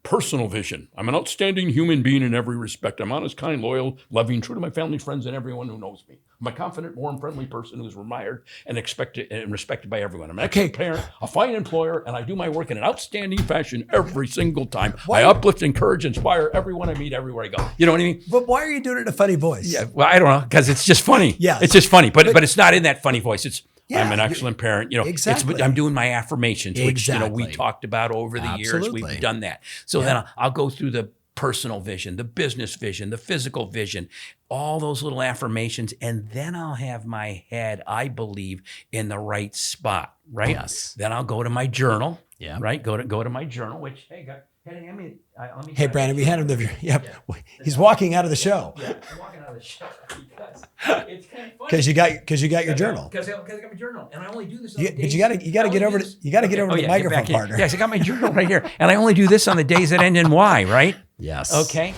personal vision. I'm an outstanding human being in every respect. I'm honest, kind, loyal, loving, true to my family, friends, and everyone who knows me. I'm a confident, warm, friendly person who is admired and respected by everyone. I'm an excellent parent, a fine employer, and I do my work in an outstanding fashion every single time. I uplift, encourage, inspire everyone I meet everywhere I go. You know what I mean? But why are you doing it in a funny voice? Yeah, well, I don't know, because it's just funny. Yeah, it's just funny, but it's not in that funny voice. It's I'm an excellent parent. Exactly. I'm doing my affirmations, which we talked about over the years. We've done that. So then I'll go through the personal vision, the business vision, the physical vision, all those little affirmations, and then I'll have my head, I believe, in the right spot, right? Yes. Then I'll go to my journal, right? Go to my journal, which, hey, Brandon, we had him he's walking out of the show. Yeah, I'm walking out of the show because it's kind of funny. Because you got your journal. Because I got my journal, and I only do this. But you got to get over to the microphone, partner. Yes, I got my journal right here, and I only do this on the days that end in Y, right? Yes. Okay.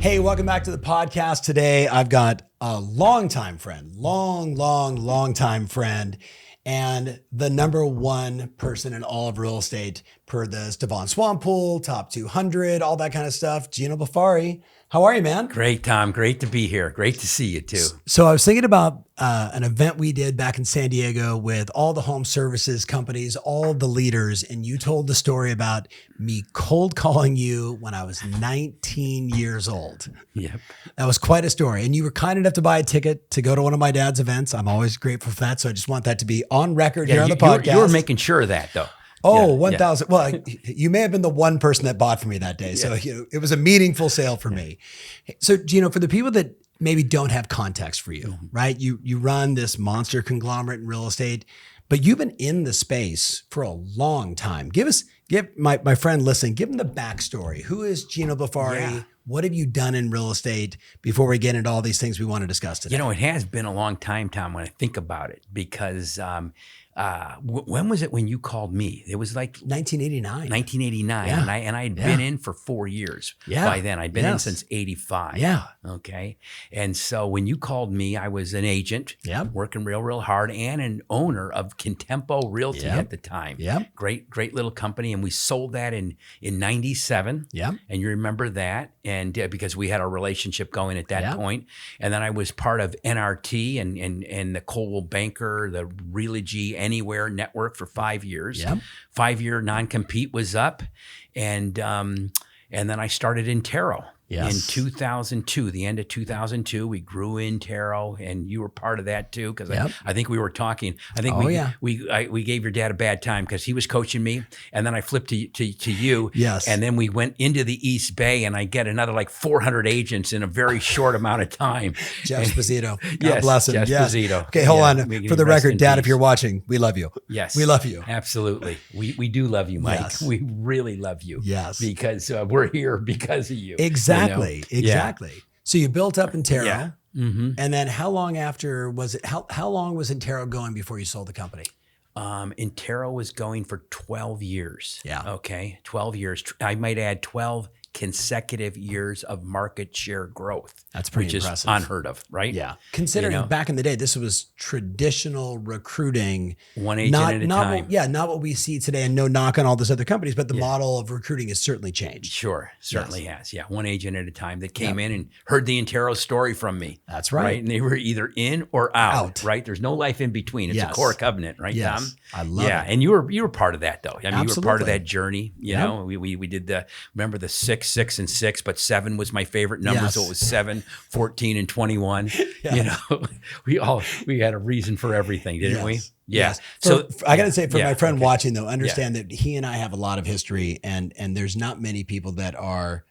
Hey, welcome back to the podcast. Today, I've got a longtime friend, long-time friend, and the number one person in all of real estate per the Stevan Swamppool, top 200, all that kind of stuff. Gino Blefari. How are you, man? Great, Tom. Great to be here. Great to see you too. So I was thinking about an event we did back in San Diego with all the home services companies, all the leaders, and you told the story about me cold calling you when I was 19 years old. Yep. That was quite a story. And you were kind enough to buy a ticket to go to one of my dad's events. I'm always grateful for that. So I just want that to be on record here on the podcast. You were making sure of that, though. Oh, 1,000. Well, you may have been the one person that bought for me that day. So it was a meaningful sale for me. So, Gino, for the people that maybe don't have context for you, right? You run this monster conglomerate in real estate, but you've been in the space for a long time. Give my friend listening, give him the backstory. Who is Gino Blefari? Yeah. What have you done in real estate before we get into all these things we want to discuss today? It has been a long time, Tom, when I think about it, because when was it when you called me? It was like 1989. 1989, and I had been in for 4 years by then. I'd been in since 85. Yeah. Okay. And so when you called me, I was an agent, working real hard, and an owner of Contempo Realty at the time. Yeah. Great little company, and we sold that in 97. Yeah. And you remember that, and because we had a relationship going at that point. And then I was part of NRT and the Coldwell Banker, the Realogy Anywhere network for 5 years. 5-year non-compete was up, and then I started Intero. In 2002, the end of 2002, we grew Intero, and you were part of that too, because I think we were talking. I think we gave your dad a bad time because he was coaching me, and then I flipped to you. Yes. And then we went into the East Bay, and I get another like 400 agents in a very short amount of time. Jeff Sposito. God bless him. Jeff Sposito. Okay, hold on. For the record, Dad, if you're watching, we love you. Yes. We love you. Absolutely. We do love you, Mike. Yes. We really love you. Yes. Because we're here because of you. Exactly. Exactly. So you built up Intero, and then how long after was it? How long was Intero going before you sold the company? Intero was going for 12 years. Yeah. Okay. 12 years. I might add 12 consecutive years of market share growth. That's pretty impressive. Which is unheard of, right? Yeah. Considering back in the day, this was traditional recruiting. One agent at a time. Not what we see today, and no knock on all those other companies, but the model of recruiting has certainly changed. Sure. Certainly has. Yeah. One agent at a time that came in and heard the Intero story from me. That's right. And they were either in or out. Right? There's no life in between. It's a core covenant, right, Tom? I love it. And you were part of that, though. I mean, you were part of that journey. You know, we did remember the 6, 6, and 6, but 7 was my favorite number. So it was 7, 14, and 21. You know, we had a reason for everything, didn't we? Yes. So I got to say, for my friend watching, though, understand that he and I have a lot of history, and there's not many people that are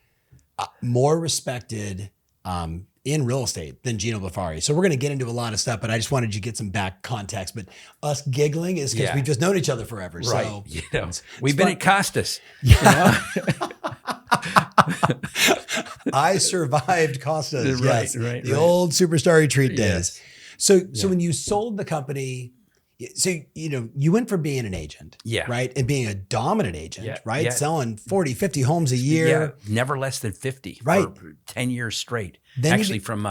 more respected in real estate than Gino Blefari. So we're going to get into a lot of stuff, but I just wanted you to get some back context. But us giggling is because we've just known each other forever. Right. So we've been at Costas. I survived Costas. Right. The old Superstar Retreat days. So when you sold the company, so you went from being an agent, right, and being a dominant agent, right, selling 40, 50 homes a year, never less than 50, right, for 10 years straight. Then actually, from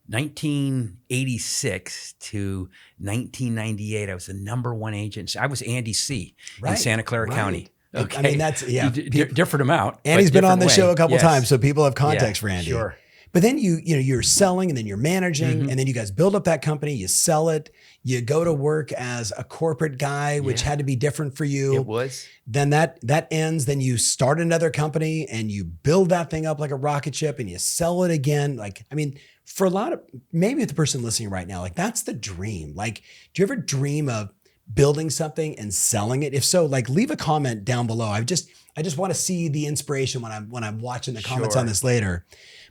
1986 to 1998, I was the number one agent. I was Andy C. in Santa Clara County. Okay. I mean, that's, different amount. Andy's been on the show a couple times, so people have context for Andy. Sure. But then you're selling, and then you're managing, and then you guys build up that company, you sell it, you go to work as a corporate guy, which had to be different for you. It was. Then that ends, then you start another company and you build that thing up like a rocket ship and you sell it again. Like, I mean, for a lot of, maybe the person listening right now, like that's the dream. Like, do you ever dream of building something and selling it? If so, like leave a comment down below. I just want to see the inspiration when I'm watching the comments on this later.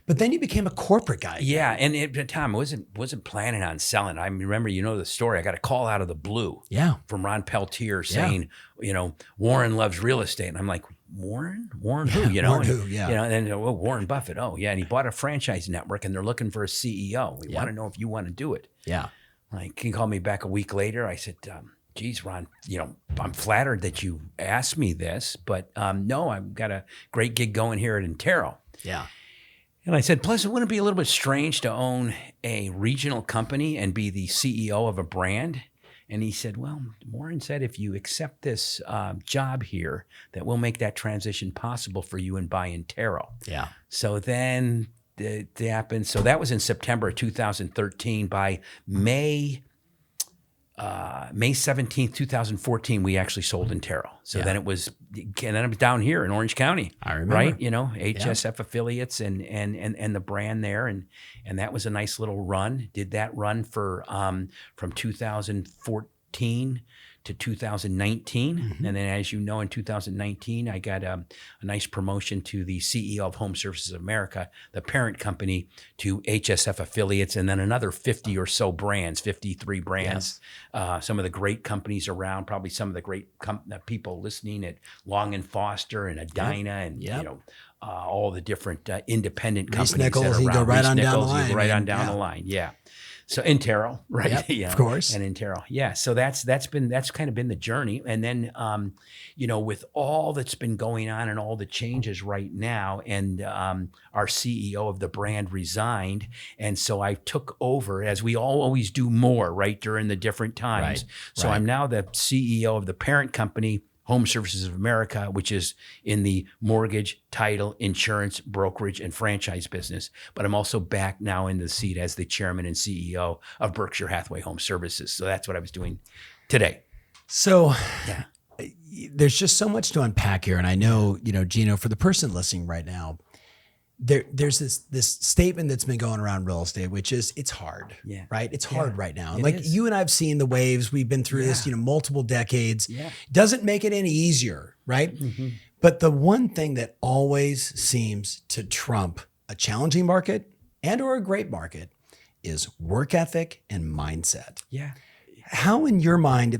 But then you became a corporate guy. Yeah, and at the time, I wasn't planning on selling. I remember, the story. I got a call out of the blue from Ron Peltier saying, Warren loves real estate. And I'm like, Warren? Warren who? Warren who, yeah. And then, Warren Buffett. Oh, yeah. And he bought a franchise network, and they're looking for a CEO. We want to know if you want to do it. Yeah. Like, he called me back a week later. I said, geez, Ron, I'm flattered that you asked me this, but no, I've got a great gig going here at Intero. Yeah. And I said, plus, it wouldn't be a little bit strange to own a regional company and be the CEO of a brand? And he said, well, Warren said, if you accept this job here, that we'll make that transition possible for you and buy Intero. Yeah. So then it happened. So that was in September of 2013. By May 17th, 2014, we actually sold Intero. So then it was down here in Orange County. I remember. Right? HSF affiliates and the brand there. And that was a nice little run. Did that run for from 2014 to 2019. Mm-hmm. And then, as you know, in 2019, I got a nice promotion to the CEO of HomeServices America, the parent company, to HSF affiliates, and then another 50 or so brands, 53 brands. Yes. Some of the great companies around, probably some of the great people listening at Long and Foster and Edina and, all the different independent companies Nichols, that are around. You go right on down the line. On down the line, yeah. So Intero, right? Yep, of course. And Intero, yeah. So that's kind of been the journey. And then, with all that's been going on and all the changes right now, and our CEO of the brand resigned, and so I took over, as we all always do more, right, during the different times. Right. So I'm now the CEO of the parent company, HomeServices of America, which is in the mortgage, title, insurance, brokerage, and franchise business. But I'm also back now in the seat as the chairman and CEO of Berkshire Hathaway Home Services. So that's what I was doing today. So there's just so much to unpack here. And I know, Gino, for the person listening right now, there's this statement that's been going around real estate, which is it's hard, right? It's hard right now. And you and I've seen the waves. We've been through this, multiple decades. Yeah. Doesn't make it any easier, right? Mm-hmm. But the one thing that always seems to trump a challenging market and or a great market is work ethic and mindset. Yeah. How in your mind,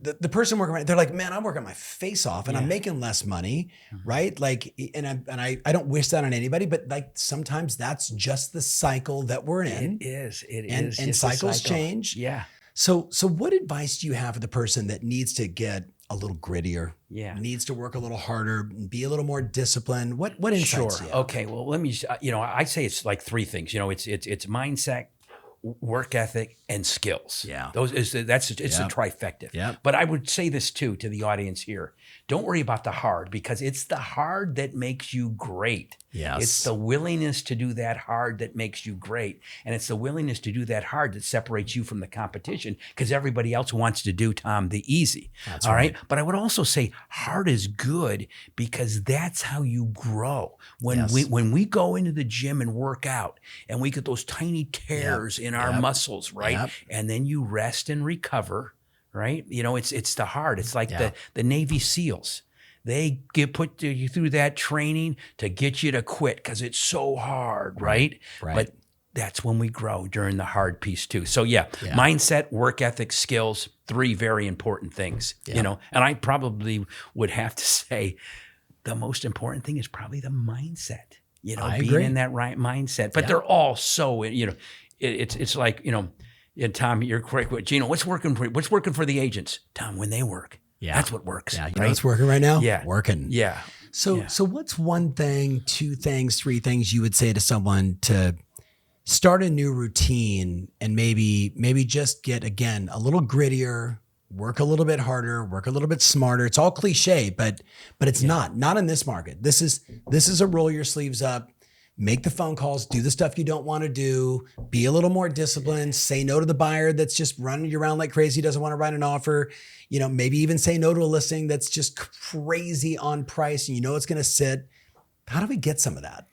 the person working right, they're like, man, I'm working my face off and I'm making less money, right? Like, and I don't wish that on anybody, but like sometimes that's just the cycle that we're in. It is. And cycles change. Yeah. So what advice do you have for the person that needs to get a little grittier? Yeah. Needs to work a little harder, be a little more disciplined. What insights do you have? Okay. Well, let me, I say it's like three things. It's mindset, work ethic, and skills. Yeah. It's a trifecta. Yeah. But I would say this too to the audience here. Don't worry about the hard, because it's the hard that makes you great. Yes. It's the willingness to do that hard that makes you great. And it's the willingness to do that hard that separates you from the competition, because everybody else wants to do, Tom, the easy. That's all right. But I would also say hard is good, because that's how you grow. When we go into the gym and work out and we get those tiny tears in our muscles, right? Yep. And then you rest and recover, right? It's the hard. It's like the Navy SEALs. They put you through that training to get you to quit because it's so hard, right? But that's when we grow, during the hard piece too. So mindset, work ethic, skills, three very important things, and I probably would have to say the most important thing is probably the mindset, being in that right mindset. But they're all so, it's like, Tom, you're correct with Gino. What's working for the agents? Tom, when they work. Yeah. That's what works. Yeah. You know what's working right now? Yeah. Working. Yeah. So what's one thing, two things, three things you would say to someone to start a new routine and maybe just get, again, a little grittier, work a little bit harder, work a little bit smarter. It's all cliche, but it's not in this market. This is a roll your sleeves up, make the phone calls, do the stuff you don't want to do, be a little more disciplined, say no to the buyer that's just running you around like crazy, doesn't want to write an offer, maybe even say no to a listing that's just crazy on price and it's going to sit. How do we get some of that?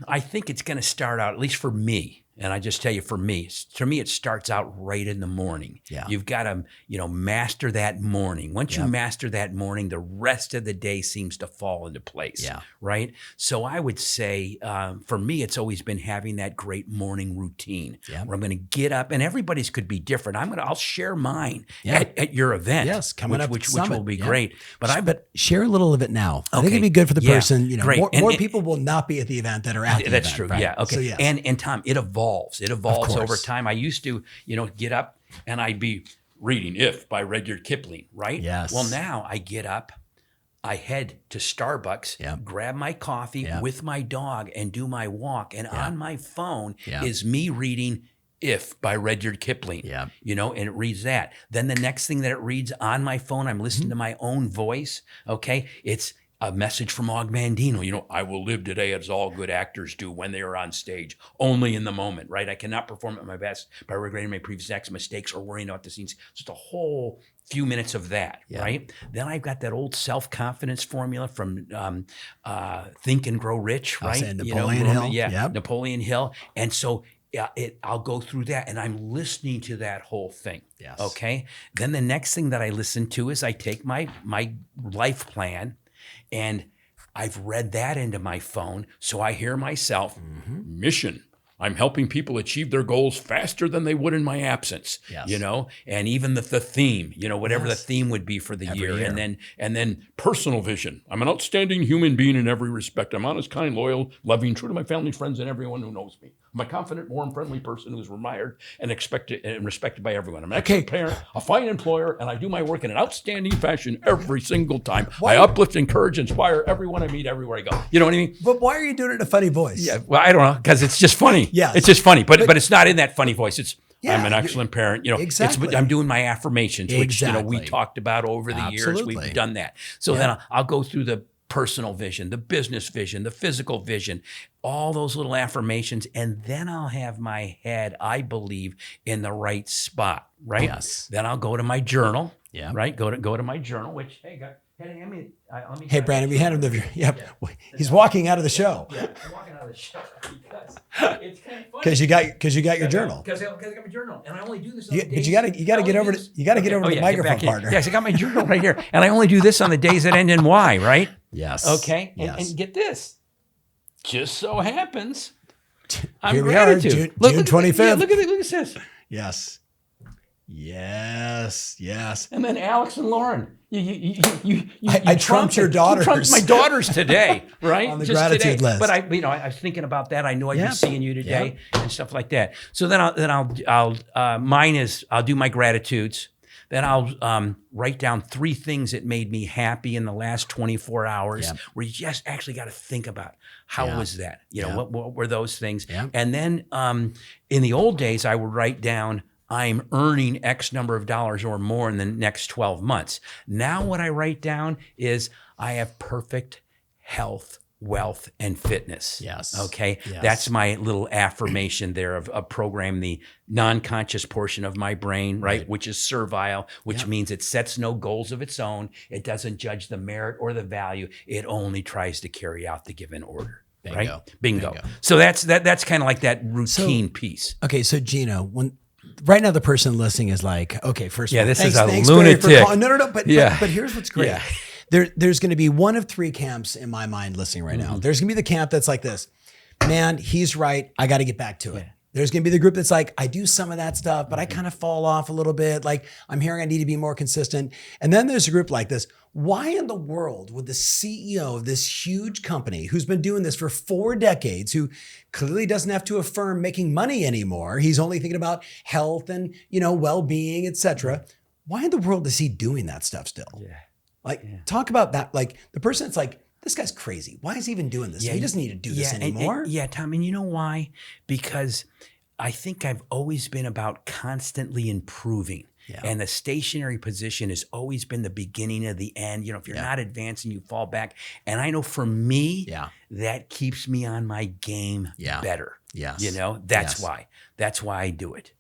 I think it's going to start out, at least for me. And I just tell you, for me, it starts out right in the morning. Yeah. You've got to, master that morning. Once you master that morning, the rest of the day seems to fall into place. Yeah. Right. So I would say, for me, it's always been having that great morning routine where I'm going to get up, and everybody's could be different. I'll share mine at your event. Yes, coming up, which will be great. But share a little of it now. I think it'd be good for the person. Great. More people will not be at the event that are at the event. That's true. Right? Yeah. Okay. So, yes. And Tom, it evolves. It evolves over time. I used to, get up and I'd be reading If by Rudyard Kipling, right? Yes. Well, now I get up, I head to Starbucks, grab my coffee with my dog and do my walk. And on my phone is me reading If by Rudyard Kipling, and it reads that. Then the next thing that it reads on my phone, I'm listening to my own voice. Okay. It's a message from Og Mandino, I will live today as all good actors do when they are on stage, only in the moment, right? I cannot perform at my best by regretting my previous acts, mistakes, or worrying about the scenes. Just a whole few minutes of that, right? Then I've got that old self-confidence formula from Think and Grow Rich, right? Napoleon Hill. Napoleon Hill. And so I'll go through that, and I'm listening to that whole thing. Yes. Okay? Then the next thing that I listen to is I take my life plan, and I've read that into my phone, so I hear myself, mission. I'm helping people achieve their goals faster than they would in my absence, and even the theme, whatever the theme would be for the year. And then personal vision. I'm an outstanding human being in every respect. I'm honest, kind, loyal, loving, true to my family, friends, and everyone who knows me. I'm a confident, warm, friendly person who's admired and respected by everyone. I'm an excellent parent, a fine employer, and I do my work in an outstanding fashion every single time. I uplift, encourage, inspire everyone I meet everywhere I go. You know what I mean? But why are you doing it in a funny voice? Yeah, well, I don't know, because it's just funny. Yeah, it's just funny, but it's not in that funny voice. It's I'm an excellent parent. Exactly. I'm doing my affirmations, which we talked about over the years. We've done that. So then I'll go through the personal vision, the business vision, the physical vision, all those little affirmations, and then I'll have my head, I believe, in the right spot, right? Yes. Then I'll go to my journal, right? Go to my journal, which, hey, guys, let me Brandon, we had him he's walking out of the show. Yeah, I'm walking out of the show because it's kind of funny. Because you got your journal. Because I got my journal, and I only do this. But you got to get over to the microphone partner. Yes, I got my journal right here, and I only do this on the days that end in Y, right? Yes. Okay. And get this. Just so happens, I'm here we gratitude. are, June 25th. Look at this. Yes. And then Alex and Lauren, I trumped your daughters. You trumped my daughters today, right? On the gratitude list. But I was thinking about that. I know I'd be seeing you today and stuff like that. So then mine is I'll do my gratitudes. Then I'll write down 3 things that made me happy in the last 24 hours, where you just actually got to think about how was that? What were those things? Yeah. And then in the old days, I would write down, I'm earning X number of dollars or more in the next 12 months. Now what I write down is I have perfect health, wealth, and fitness. Yes. Okay. Yes. That's my little affirmation there of programming the non-conscious portion of my brain, right? Which is servile, which means it sets no goals of its own. It doesn't judge the merit or the value. It only tries to carry out the given order. Bingo. Right? Bingo. So that's kind of like that routine piece. Okay. So Gino, right now the person listening is like, okay, first of all, this is a thanks, lunatic. No, but here's what's great. Yeah. There's going to be one of 3 camps in my mind listening right now. There's going to be the camp that's like this, man, he's right. I got to get back to it. There's going to be the group that's like, I do some of that stuff, but I kind of fall off a little bit. Like I'm hearing I need to be more consistent. And then there's a group like this. Why in the world would the CEO of this huge company who's been doing this for 4 decades, who clearly doesn't have to affirm making money anymore, he's only thinking about health and, well-being, et cetera. Why in the world is he doing that stuff still? Talk about that. Like the person that's like, this guy's crazy. Why is he even doing this? He doesn't need to do this anymore. Tom, and you know why? Because I think I've always been about constantly improving. Yeah. And the stationary position has always been the beginning of the end. If you're not advancing, you fall back. And I know for me, that keeps me on my game better. Yes. That's why. That's why I do it.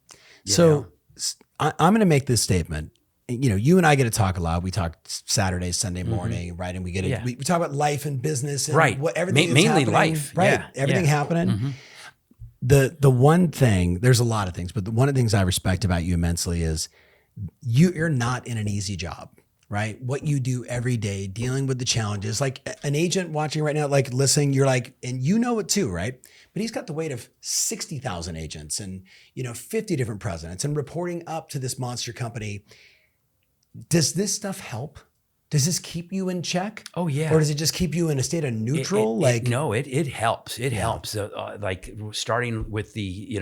I'm going to make this statement. You and I get to talk a lot. We talk Saturday, Sunday morning, right? And we get we talk about life and business and what everything mainly happening, life, right? Everything happening. The one thing, there's a lot of things, but one of the things I respect about you immensely is you're not in an easy job, right? What you do every day, dealing with the challenges, like an agent watching right now, like listening, you're like, and you know it too, right? But he's got the weight of 60,000 agents and 50 different presidents and reporting up to this monster company. Does this stuff help? Does this keep you in check? Oh yeah. Or does it just keep you in a state of neutral? No, it helps. It helps. Like starting with the,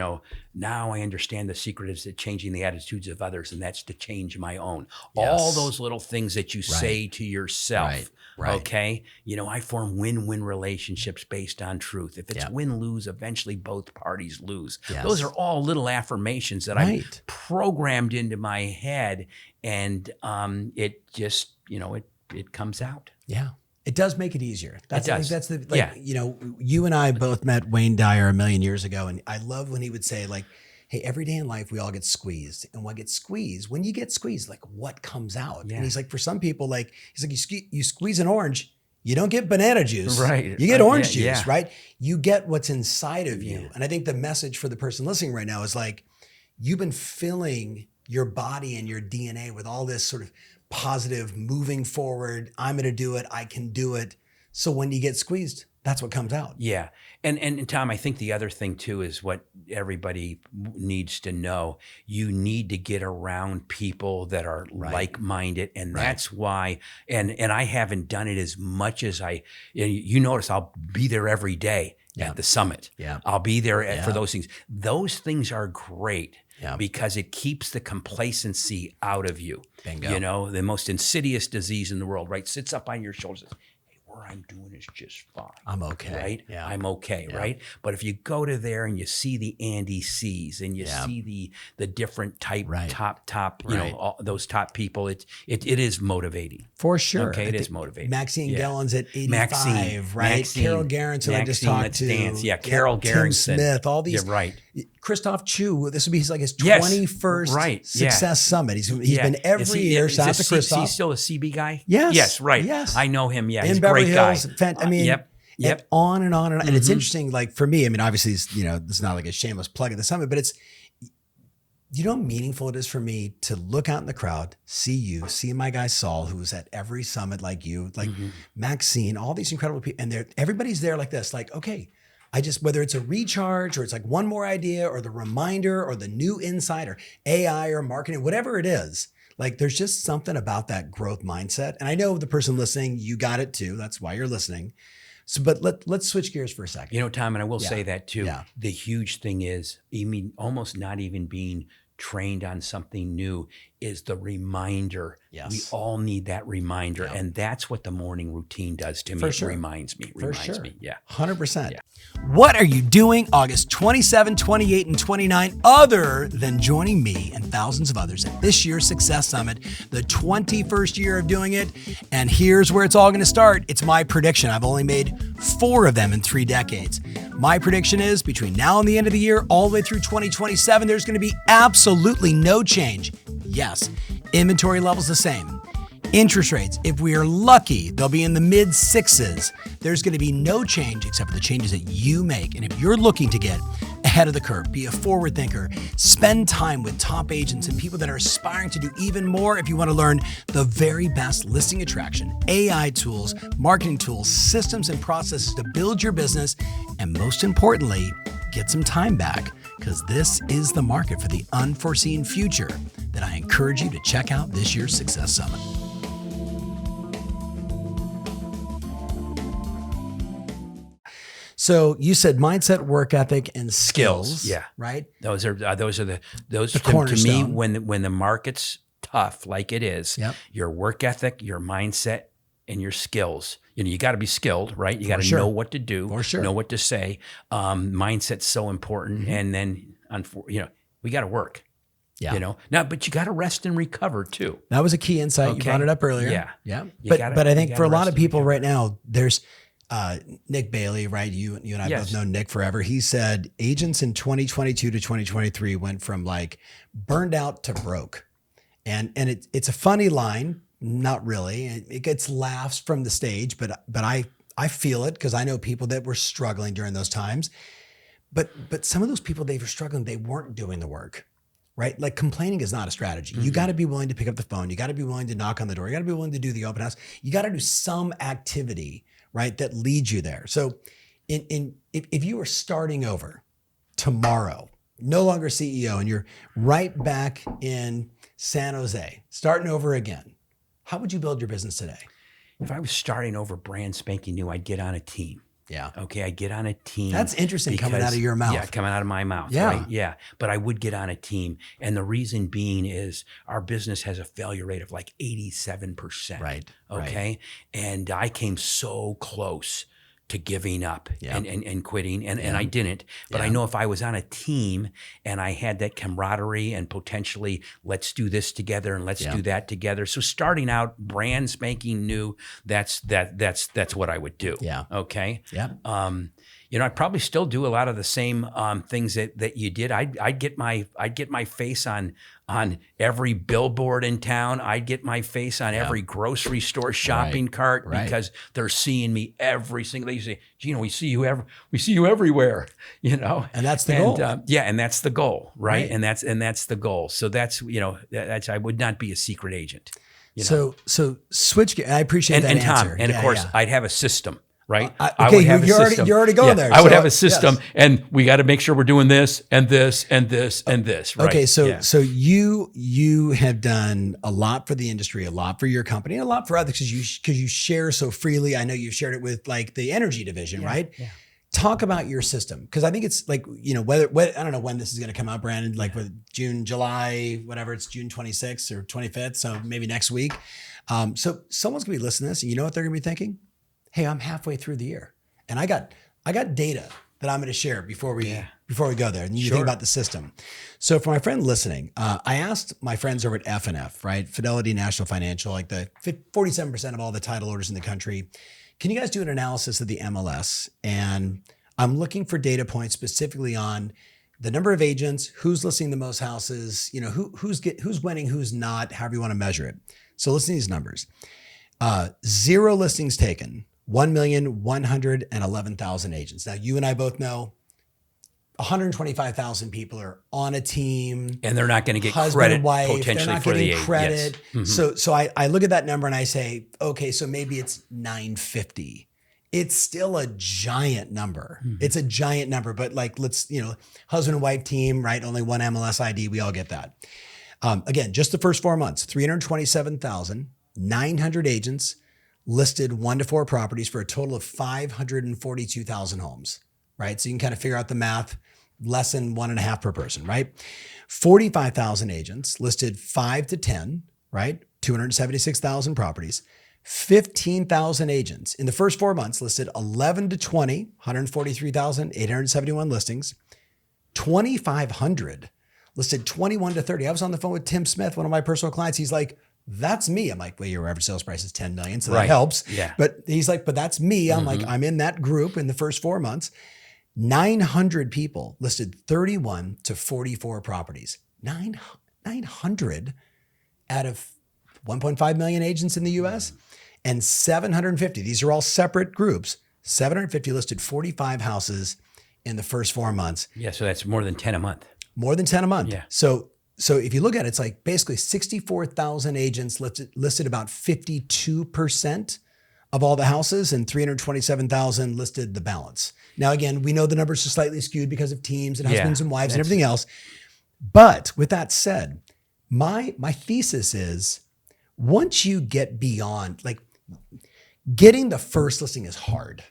now I understand the secret is that changing the attitudes of others, and that's to change my own. Yes. All those little things that you say to yourself. Right. Okay. I form win-win relationships based on truth. If it's win-lose, eventually both parties lose. Yes. Those are all little affirmations that I programmed into my head, and it just, it comes out. Yeah. It does make it easier. It does. You and I both met Wayne Dyer a million years ago. And I love when he would say like, hey, every day in life, we all get squeezed. And when you get squeezed, like what comes out? Yeah. And he's like, for some people, like, he's like, you squeeze an orange, you don't get banana juice. Right. You get orange juice, right? You get what's inside of you. And I think the message for the person listening right now is like, you've been filling your body and your DNA with all this sort of positive, moving forward. I'm going to do it. I can do it. So when you get squeezed, that's what comes out. Yeah. And Tom, I think the other thing too is what everybody needs to know. You need to get around people that are like-minded. And that's why, and I haven't done it as much as you notice I'll be there every day at the summit. Yeah. I'll be there for those things. Those things are great. Yeah. Because it keeps the complacency out of you. Bingo. The most insidious disease in the world, right? Sits up on your shoulders. Hey, where I'm doing is just fine. I'm okay. Right? Yeah. I'm okay, right? But if you go to there and you see the Andy C's and you see the different type, top, all those top people, it is motivating. For sure. Okay, it is motivating. Maxine Gellon's at 85, right? Carol Garrison, I just talked to. Yeah, Carol Garrison. Tim Smith, all these. You're right. Christoph Chu, this would be his 21st Success Summit. He's been every year. Shout out to Christoph. Is he still a CB guy? Yes. Yes, right. Yes. I know him. Yeah, he's a great guy. I mean, Yep. And on and on and on. And it's interesting, like for me, I mean, obviously, it's not like a shameless plug at the summit, but it's, how meaningful it is for me to look out in the crowd, see my guy Saul, who was at every summit like you, like Maxine, all these incredible people. And everybody's there like this, like, okay, whether it's a recharge or it's like one more idea or the reminder or the new insight or AI or marketing, whatever it is, like there's just something about that growth mindset. And I know the person listening, you got it too. That's why you're listening. So, but let's switch gears for a second. Tom, and I will say that too. Yeah. The huge thing is, almost not even being trained on something new is the reminder. Yes. We all need that reminder. Yeah. And that's what the morning routine does to me. For sure. It reminds me. Yeah. 100%. Yeah. What are you doing August 27, 28, and 29 other than joining me and thousands of others at this year's Success Summit, the 21st year of doing it? And here's where it's all going to start. It's my prediction. I've only made 4 of them in 3 decades. My prediction is between now and the end of the year, all the way through 2027, there's going to be absolutely no change. Yes, inventory levels the same. Interest rates, if we are lucky, they'll be in the mid 6s. There's going to be no change except for the changes that you make. And if you're looking to get ahead of the curve, be a forward thinker, spend time with top agents and people that are aspiring to do even more. If you want to learn the very best listing attraction, AI tools, marketing tools, systems, and processes to build your business, and most importantly, get some time back, because this is the market for the unforeseen future that I encourage you to check out this year's Success Summit. So you said mindset, work ethic, and skills. Yeah, right. Those are the cornerstone. To me when the market's tough like it is. Yep. Your work ethic, your mindset, and your skills. You got to be skilled, right? You got to know what to do, know what to say. Mindset's so important. And then, we got to work. Yeah. Now, but you got to rest and recover too. That was a key insight. Okay. You brought it up earlier. Yeah. But I think for a lot of people right now, there's Nick Bailey, right? You and I both know Nick forever. He said agents in 2022 to 2023 went from like burned out to broke. And it's a funny line. Not really. It gets laughs from the stage, but I feel it because I know people that were struggling during those times. But some of those people, they were struggling, they weren't doing the work. Right? Like complaining is not a strategy. You got to be willing to pick up the phone. You got to be willing to knock on the door. You got to be willing to do the open house. You got to do some activity, right, that leads you there. So if you were starting over tomorrow, no longer CEO, and you're right back in San Jose, starting over again, how would you build your business today? If I was starting over brand spanking new, I'd get on a team. Yeah. Okay. I get on a team. That's interesting coming out of your mouth. Yeah. Coming out of my mouth. Yeah. Right? Yeah. But I would get on a team. And the reason being is our business has a failure rate of like 87%. Right. Okay. Right. And I came so close to giving up and quitting. And I didn't. But I know if I was on a team and I had that camaraderie and potentially let's do this together and let's do that together. So starting out brand spanking new, that's what I would do. Yeah. Okay. Yeah. I'd probably still do a lot of the same things that you did. I'd get my face on every billboard in town. I'd get my face on every grocery store shopping cart because they're seeing me every single day. You say, Gino, we see you everywhere. And that's the goal. And that's the goal, right? And that's the goal. So that's I would not be a secret agent. So switch. I appreciate that answer. Tom, and of course, I'd have a system. Right. Okay, you're already going there. I would have a system, and we got to make sure we're doing this and this and this and this. Right? Okay, so you have done a lot for the industry, a lot for your company, and a lot for others because you share so freely. I know you've shared it with like the energy division, right? Yeah. Talk about your system because I think it's like whether I don't know when this is going to come out, Brandon. Like with June, July, whatever. It's June 26th or 25th, so maybe next week. So someone's gonna be listening to this, and you know what they're gonna be thinking? Hey, I'm halfway through the year, and I got data that I'm going to share before we go there. And you think about the system. So for my friend listening, I asked my friends over at F&F, right, Fidelity National Financial, like the 47% of all the title orders in the country. Can you guys do an analysis of the MLS? And I'm looking for data points specifically on the number of agents, who's listing the most houses, who's winning, who's not, however you want to measure it. So listen to these numbers: 0 listings taken. 1,111,000 agents. Now, you and I both know 125,000 people are on a team. And they're not going to get credit wife, potentially for the credit. Yes. Mm-hmm. So I look at that number and I say, okay, so maybe it's 950. It's still a giant number. Mm-hmm. It's a giant number, but like, let's, husband and wife team, right? Only one MLS ID. We all get that. Again, just the first 4 months, 327,900 agents listed 1 to 4 properties for a total of 542,000 homes, right? So you can kind of figure out the math, less than 1.5 per person, right? 45,000 agents listed 5 to 10, right? 276,000 properties. 15,000 agents in the first 4 months listed 11 to 20, 143,871 listings. 2,500 listed 21 to 30. I was on the phone with Tim Smith, one of my personal clients. He's like, that's me. I'm like, well, your average sales price is 10 million. So that helps. Yeah. But he's like, but that's me. I'm like, I'm in that group in the first 4 months. 900 people listed 31 to 44 properties. 900 out of 1.5 million agents in the US and 750. These are all separate groups. 750 listed 45 houses in the first 4 months. Yeah. So that's more than 10 a month. More than 10 a month. Yeah. So if you look at it, it's like basically 64,000 agents listed about 52% of all the houses, and 327,000 listed the balance. Now, again, we know the numbers are slightly skewed because of teams and husbands and wives and everything else. But with that said, my thesis is once you get beyond, like getting the first listing is hard.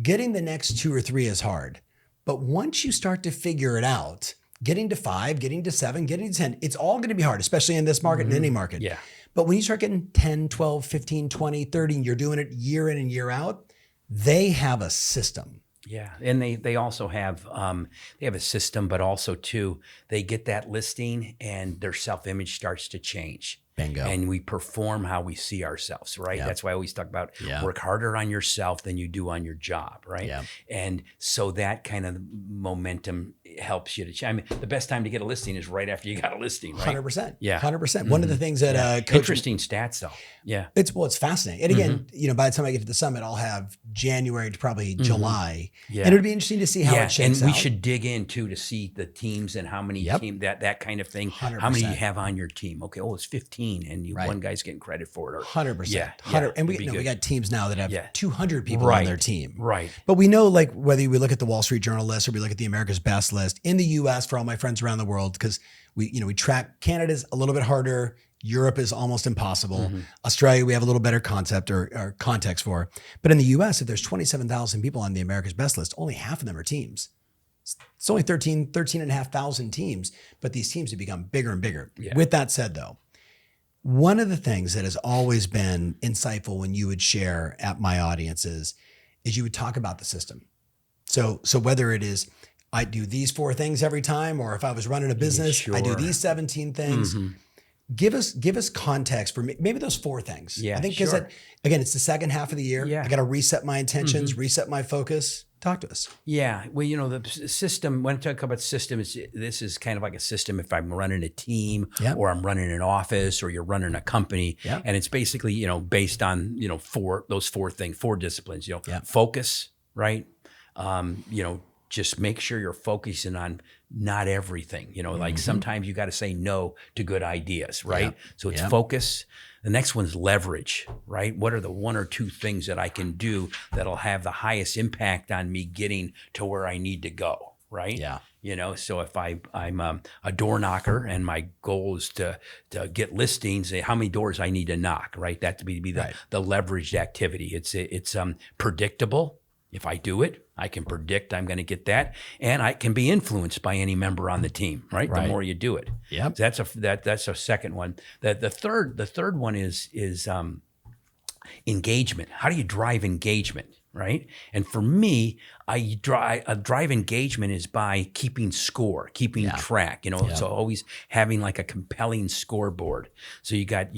Getting the next 2 or 3 is hard. But once you start to figure it out, getting to 5, getting to 7, getting to 10, it's all going to be hard, especially in this market and any market. Yeah. But when you start getting 10, 12, 15, 20, 30, and you're doing it year in and year out, they have a system. Yeah, and they also have a system, but also too, they get that listing and their self-image starts to change. Bingo. And we perform how we see ourselves, right? That's why I always talk about work harder on yourself than you do on your job, right? Yeah. And so that kind of momentum helps you to change. I mean, the best time to get a listing is right after you got a listing, right? 100%. Yeah. 100%. One of the things that interesting stats though. Yeah. It's fascinating. And again, by the time I get to the summit, I'll have January to probably July. Yeah. And it'd be interesting to see how it shakes out. And we should dig in too to see the teams and how many team that kind of thing. 100%. How many you have on your team? Okay, it's 15 and one guy's getting credit for it. 100%. Yeah. 100. And we got teams now that have 200 people on their team. Right. But we know, like, whether we look at the Wall Street Journal list or we look at the America's Best list in the US for all my friends around the world, because we track Canada's a little bit harder. Europe is almost impossible. Australia, we have a little better concept or context for. But in the US, if there's 27,000 people on the America's Best list, only half of them are teams. It's only 13,500 teams, but these teams have become bigger and bigger. Yeah. With that said, though, one of the things that has always been insightful when you would share at my audiences is you would talk about the system. So whether it is I do these 4 things every time, or if I was running a business, I do these 17 things. Give us context for maybe those 4 things. Yeah, I think because again, it's the second half of the year. Yeah. I got to reset my intentions, reset my focus. Talk to us. Yeah. Well, the system, when I talk about systems, this is kind of like a system if I'm running a team or I'm running an office or you're running a company. Yep. And it's basically, based on, 4 things, 4 disciplines, focus, right? Just make sure you're focusing on not everything, like sometimes you got to say no to good ideas, right? Yep. So it's focus. The next one's leverage, right? What are the 1 or 2 things that I can do that'll have the highest impact on me getting to where I need to go, right? Yeah. So if I'm a door knocker and my goal is to get listings, how many doors I need to knock, right? That to be the leveraged activity. It's predictable. If I do it, I can predict I'm going to get that, and I can be influenced by any member on the team. Right, the more you do it. Yeah, so that's a second one. The third one is engagement. How do you drive engagement? Right, and for me, I drive engagement is by keeping score, keeping track. So always having like a compelling scoreboard. So you got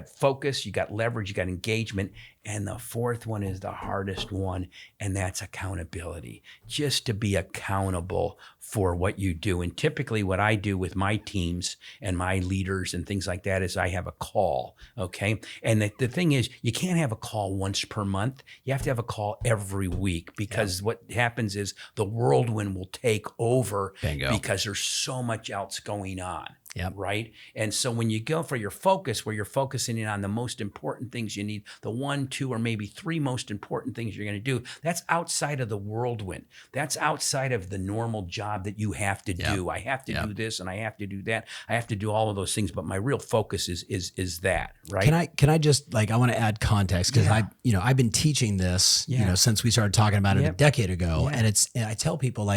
focus, you got leverage, you got engagement. And the 4th one is the hardest one, and that's accountability. Just to be accountable for what you do. And typically what I do with my teams and my leaders and things like that is I have a call, okay? And the thing is, you can't have a call once per month. You have to have a call every week, because what happens is the whirlwind will take over. Bingo. Because there's so much else going on. Yep. Right. And so when you go for your focus, where you're focusing in on the most important things you need, the 1, 2, or maybe 3 most important things you're going to do, that's outside of the whirlwind. That's outside of the normal job that you have to do. I have to do this and I have to do that. I have to do all of those things. But my real focus is that, right? Can I just I want to add context, because I've been teaching this, since we started talking about it a decade ago. And I tell people,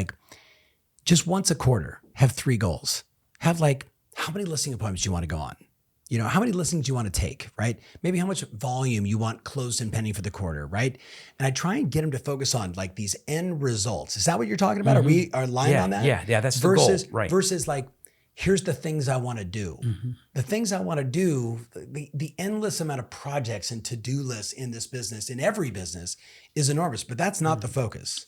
just once a quarter, have 3 goals. Have how many listing appointments do you want to go on? How many listings do you want to take, right? Maybe how much volume you want closed and pending for the quarter, right? And I try and get them to focus on these end results. Is that what you're talking about? Are we aligned on that? Yeah, that's the goal, right? Versus here's the things I want to do. The things I want to do, the endless amount of projects and to-do lists in this business, in every business, is enormous, but that's not the focus.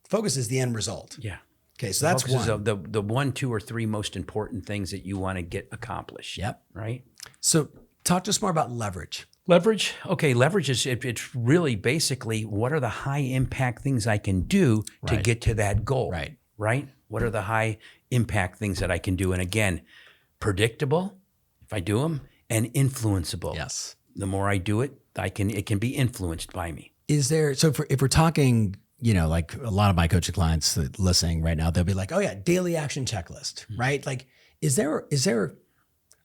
Focus is the end result. Yeah. Okay, so that's one. The 1, 2, or 3 most important things that you want to get accomplished. Yep. Right? So talk to us more about leverage. Leverage? Okay, leverage is it's really basically what are the high impact things I can do to get to that goal. Right. Right? What are the high impact things that I can do? And again, predictable, if I do them, and influenceable. Yes. The more I do it, it can be influenced by me. Is there, if we're talking, a lot of my coaching clients listening right now, they'll be like, oh yeah, daily action checklist, right? Is there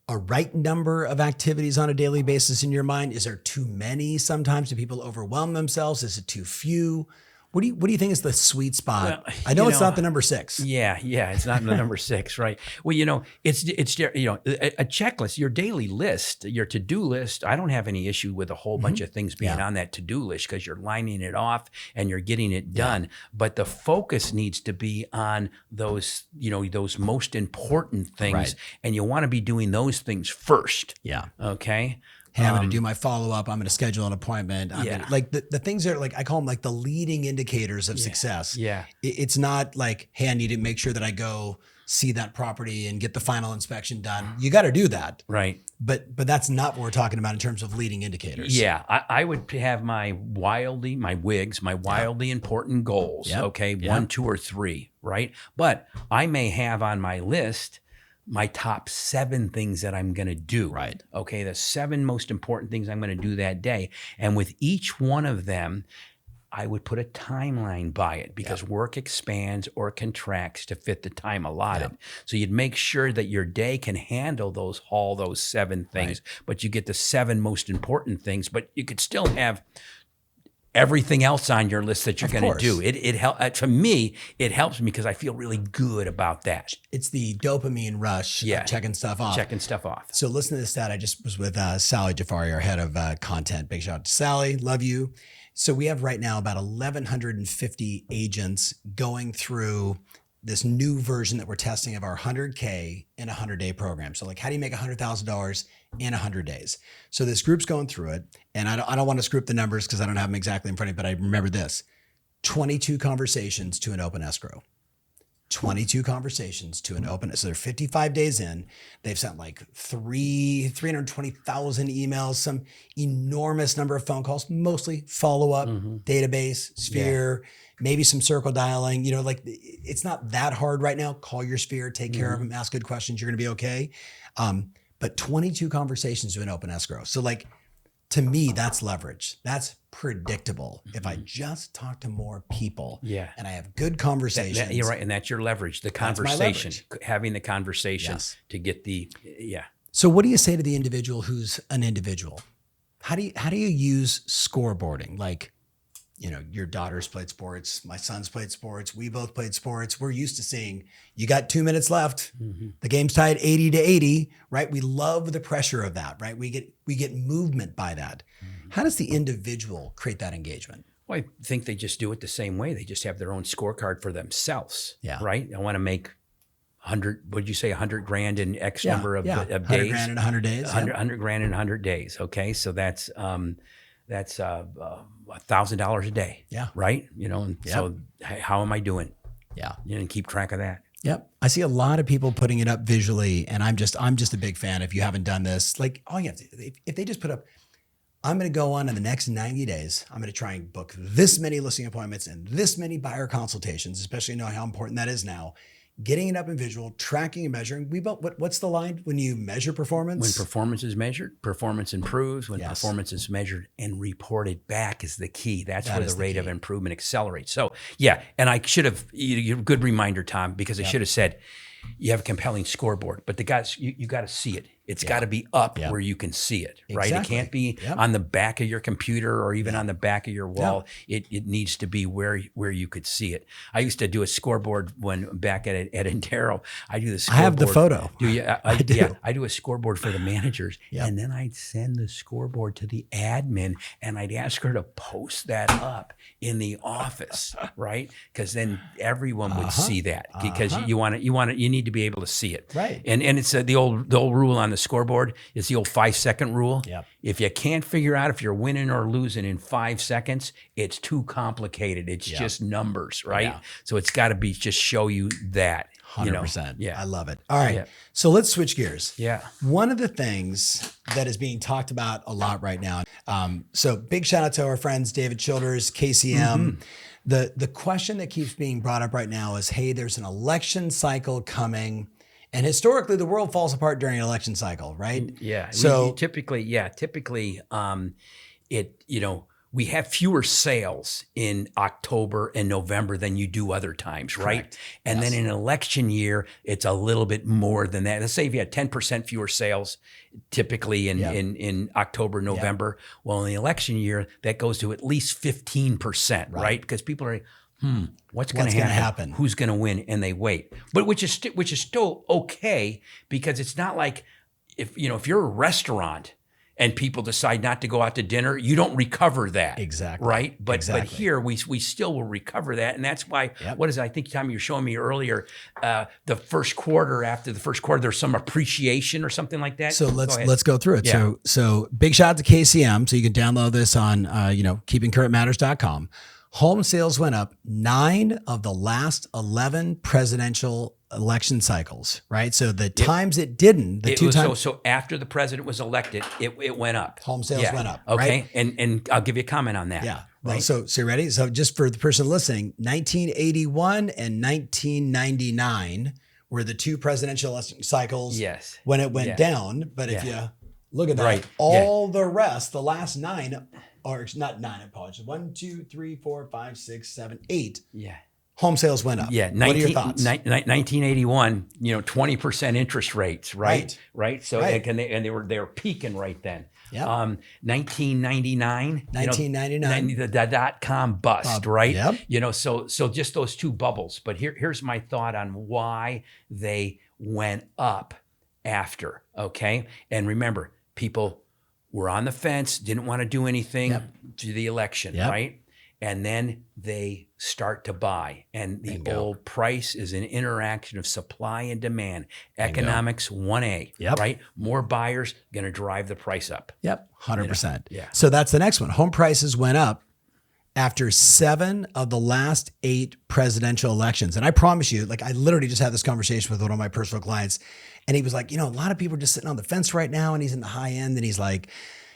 a right number of activities on a daily basis in your mind? Is there too many sometimes? Do people overwhelm themselves? Is it too few? What do you think is the sweet spot? Well, I know it's not the number 6. Yeah, it's not the number 6, right? Well, it's a checklist, your daily list, your to-do list. I don't have any issue with a whole bunch of things being on that to-do list because you're lining it off and you're getting it done. But the focus needs to be on those, those most important things, and you want to be doing those things first. Yeah. Okay. Hey, I'm going to do my follow-up. I'm going to schedule an appointment. Like the things that are like, I call them like the leading indicators of success. Yeah. It's not like, hey, I need to make sure that I go see that property and get the final inspection done. You got to do that. Right. But that's not what we're talking about in terms of leading indicators. Yeah. I would have my wildly important goals. Okay. 1, 2, or 3. Right. But I may have on my list my top 7 things that I'm going to do. Right. Okay. The 7 most important things I'm going to do that day. And with each one of them, I would put a timeline by it because work expands or contracts to fit the time allotted. So you'd make sure that your day can handle all those 7 things, but you get the 7 most important things, but you could still have everything else on your list that you're going to do. It helps. For me, it helps me because I feel really good about that. It's the dopamine rush of checking stuff off. So listen to this stat. I just was with Sally Jafari, our head of content. Big shout out to Sally. Love you. So we have right now about 1,150 agents going through this new version that we're testing of our 100K in a 100-day program. So like, how do you make $100,000 in 100 days? So this group's going through it, and I don't want to screw up the numbers because I don't have them exactly in front of me, but I remember this: 22 conversations to an open escrow. 22 conversations to an open. So they're 55 days in. They've sent like 320,000 emails, some enormous number of phone calls, mostly follow-up, database, Sphere, maybe some circle dialing. Like it's not that hard right now. Call your Sphere, take care of them, ask good questions. You're going to be okay. But 22 conversations to an open escrow. So like, to me, that's leverage. That's predictable. If I just talk to more people and I have good conversations. You're right. And that's your leverage, the conversation, having the conversation to get So what do you say to the individual who's an individual? How do you use scoreboarding? Like, your daughters played sports, my sons played sports, we both played sports. We're used to seeing, you got 2 minutes left. The game's tied 80-80, right? We love the pressure of that, right? We get movement by that. How does the individual create that engagement? Well, I think they just do it the same way. They just have their own scorecard for themselves, right? I want to make 100, would you say $100,000 in X number of days? 100 grand in 100 days. 100 grand in 100 days. Okay. So that's $1,000 a day. Yeah. Right. So how am I doing? Yeah. And keep track of that. Yep. I see a lot of people putting it up visually, and I'm just a big fan. If you haven't done this, like all you have to, if they just put up, I'm going to go on in the next 90 days, I'm going to try and book this many listing appointments and this many buyer consultations, especially knowing how important that is now. Getting it up in visual, tracking and measuring. What's the line when you measure performance? When performance is measured, performance improves. When performance is measured and reported back is the key. That's where the rate of improvement accelerates. So and I should have, good reminder, Tom, because I should have said, you have a compelling scoreboard, but you got to see it. It's got to be up where you can see it, right? Exactly. It can't be on the back of your computer or even on the back of your wall. It needs to be where you could see it. I used to do a scoreboard when back at Intero. I do the scoreboard. I have the photo. Do you? I do. Yeah, I do a scoreboard for the managers, and then I'd send the scoreboard to the admin, and I'd ask her to post that up in the office, right? Because then everyone would see that because you need to be able to see it, right? And it's the old rule on the scoreboard. It's the old 5-second rule. Yep. If you can't figure out if you're winning or losing in 5 seconds, it's too complicated. It's just numbers, right? Yeah. So it's got to be just show you that. 100%. Yeah, I love it. All right, so let's switch gears. Yeah, one of the things that is being talked about a lot right now. So big shout out to our friends David Childers, KCM. The question that keeps being brought up right now is, hey, there's an election cycle coming. And historically, the world falls apart during an election cycle, right? Yeah. So typically, we have fewer sales in October and November than you do other times, right? Correct. And then in an election year, it's a little bit more than that. Let's say if you had 10% fewer sales typically in October, November. Well, in the election year, that goes to at least 15%, right? Because people are, what's going to happen? Who's going to win? And they wait. But which is still okay, because it's not like if you're a restaurant and people decide not to go out to dinner, you don't recover that. Exactly. Right? But here we still will recover that. And that's why, what is it? I think, Tom, you were showing me earlier, after the first quarter, there's some appreciation or something like that. So let's go through it. Yeah. So big shout out to KCM. So you can download this on keepingcurrentmatters.com. Home sales went up 9 of the last 11 presidential election cycles, right? So the times it didn't, so after the president was elected, it went up. Home sales went up. Okay. Right? And I'll give you a comment on that. Yeah. Right. So you ready? So just for the person listening, 1981 and 1999 were the 2 presidential election cycles when it went down. But if you look at that, the rest, the last 9, or not 9, I apologize. 1, 2, 3, 4, 5, 6, 7, 8. Yeah. Home sales went up. Yeah. What are your thoughts? 1981, 20% interest rates, right? Right. So they were peaking right then. Yeah. 1999. The dot-com bust, right? Yep. So just those 2 bubbles. But here's my thought on why they went up after. Okay. And remember, people were on the fence, didn't want to do anything to the election, right? And then they start to buy. And the old price is an interaction of supply and demand. Economics 1A, right? More buyers going to drive the price up. Yep, 100%. Yeah. So that's the next one. Home prices went up after 7 of the last 8 presidential elections. And I promise you, I literally just had this conversation with one of my personal clients, and he was like, a lot of people are just sitting on the fence right now, and he's in the high end, and he's like,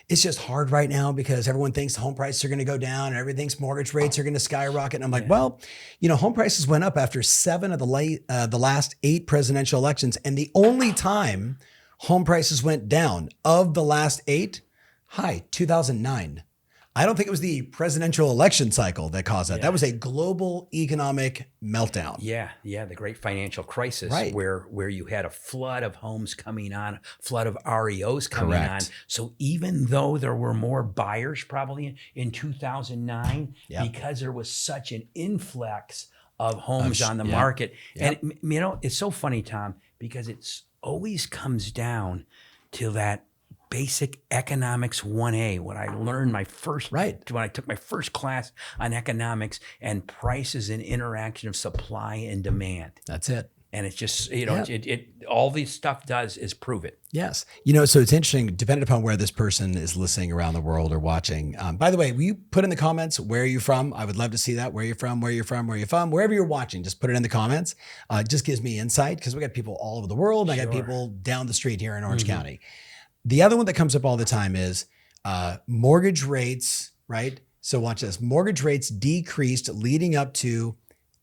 it's just hard right now because everyone thinks home prices are going to go down and everyone thinks mortgage rates are going to skyrocket. And I'm like, well, home prices went up after 7 of the last 8 presidential elections. And the only time home prices went down of the last 8, 2009. I don't think it was the presidential election cycle that caused that. That was a global economic meltdown. Yeah, the great financial crisis, where you had a flood of homes coming on, flood of REOs coming on. So even though there were more buyers probably in 2009, because there was such an influx of homes on the market. And it's so funny, Tom, because it's always comes down to that basic economics 1A, when I learned when I took my first class on economics, and price is an interaction of supply and demand. That's it. And it's just, it all this stuff does is prove it. Yes. So it's interesting, depending upon where this person is listening around the world or watching. By the way, will you put in the comments, where are you from? I would love to see that. Where you're from, wherever you're watching, just put it in the comments. It just gives me insight, because we got people all over the world. I got people down the street here in Orange County. The other one that comes up all the time is mortgage rates, right? So watch this. Mortgage rates decreased leading up to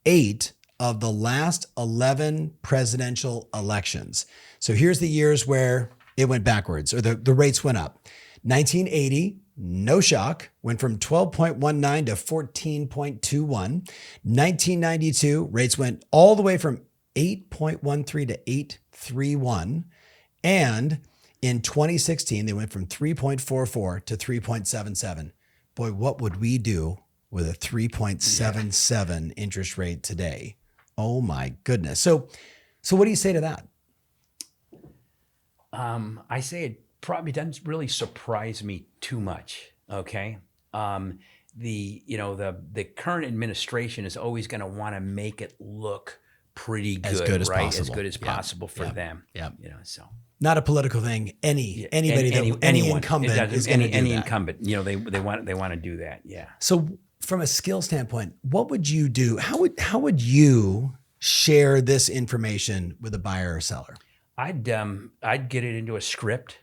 8 of the last 11 presidential elections. So here's the years where it went backwards, or the rates went up. 1980, no shock, went from 12.19 to 14.21. 1992, rates went all the way from 8.13 to 8.31. And in 2016, they went from 3.44 to 3.77. Boy, what would we do with a 3.77 interest rate today? Oh my goodness. So what do you say to that? I say it probably doesn't really surprise me too much. Okay. The current administration is always going to want to make it look pretty good, as good as right? possible. As good as possible for them. Yeah. So. Not a political thing. Any incumbent is going to do any that. incumbent. They want to do that. Yeah. So from a skill standpoint, what would you do? How would you share this information with a buyer or seller? I'd get it into a script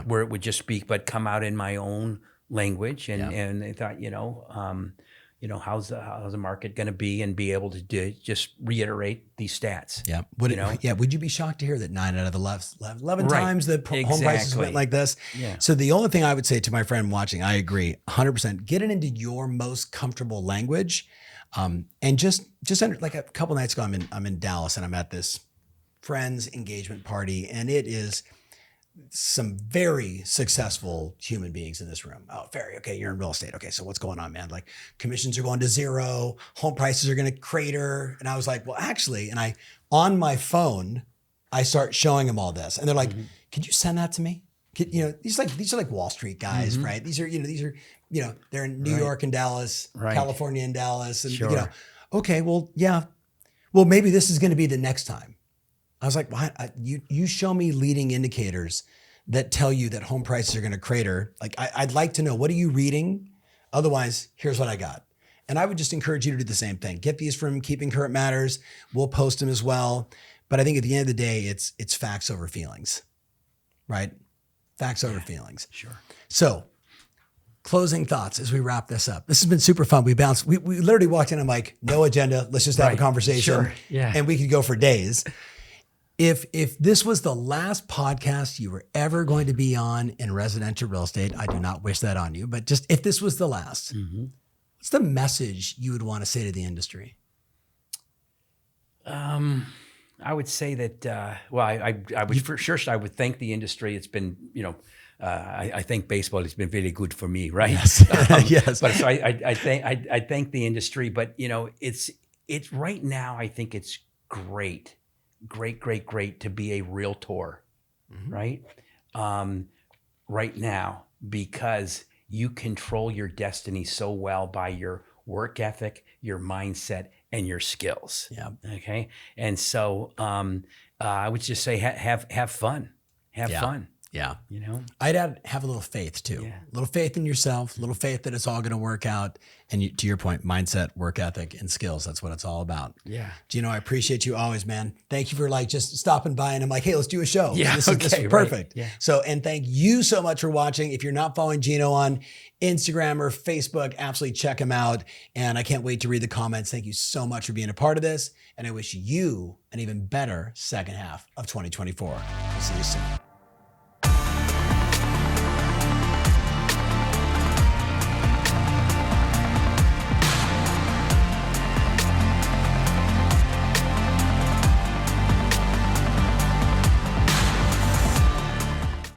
where it would just speak, but come out in my own language. And they thought, how's the market going to be, and be able to just reiterate these stats. Yeah. Would you be shocked to hear that 9 out of the last 11 Right. times that home prices went like this? Yeah. So the only thing I would say to my friend watching, I agree 100%, get it into your most comfortable language. And just under, like a couple nights ago, I'm in Dallas, and I'm at this friend's engagement party, and it is some very successful human beings in this room. Oh, Ferry, okay, you're in real estate. Okay, so what's going on, man? Like, commissions are going to zero, home prices are going to crater. And I was like, well, actually, and on my phone, I start showing them all this, and they're like, could you send that to me? These are like Wall Street guys, right? These are they're in New York and Dallas, California and Dallas, and okay, well, yeah, well, maybe this is going to be the next time. I was like, well, you show me leading indicators that tell you that home prices are going to crater. Like, I'd like to know, what are you reading? Otherwise, here's what I got. And I would just encourage you to do the same thing. Get these from Keeping Current Matters. We'll post them as well. But I think at the end of the day, it's facts over feelings, right? Facts over feelings. Sure. So, closing thoughts as we wrap this up. This has been super fun. We bounced. We literally walked in. I'm like, no agenda. Let's just have a conversation. Sure. Yeah. And we could go for days. If this was the last podcast you were ever going to be on in residential real estate, I do not wish that on you, but just if this was the last, what's the message you would want to say to the industry? I would say that, I would for sure, I would thank the industry. It's been, I think baseball has been really good for me, right? Yes. Yes. But so I thank the industry, but it's right now, I think it's great to be a realtor, right? Right now, because you control your destiny so well by your work ethic, your mindset, and your skills. Yeah. Okay. And so I would just say have fun. Have fun. Yeah. I'd have a little faith too. Yeah. A little faith in yourself, a little faith that it's all going to work out. And to your point, mindset, work ethic, and skills. That's what it's all about. Yeah. Gino, I appreciate you always, man. Thank you for just stopping by, and I'm like, hey, let's do a show. Yeah. This is perfect. Right. Yeah. So, and thank you so much for watching. If you're not following Gino on Instagram or Facebook, absolutely check him out. And I can't wait to read the comments. Thank you so much for being a part of this. And I wish you an even better second half of 2024. We'll see you soon.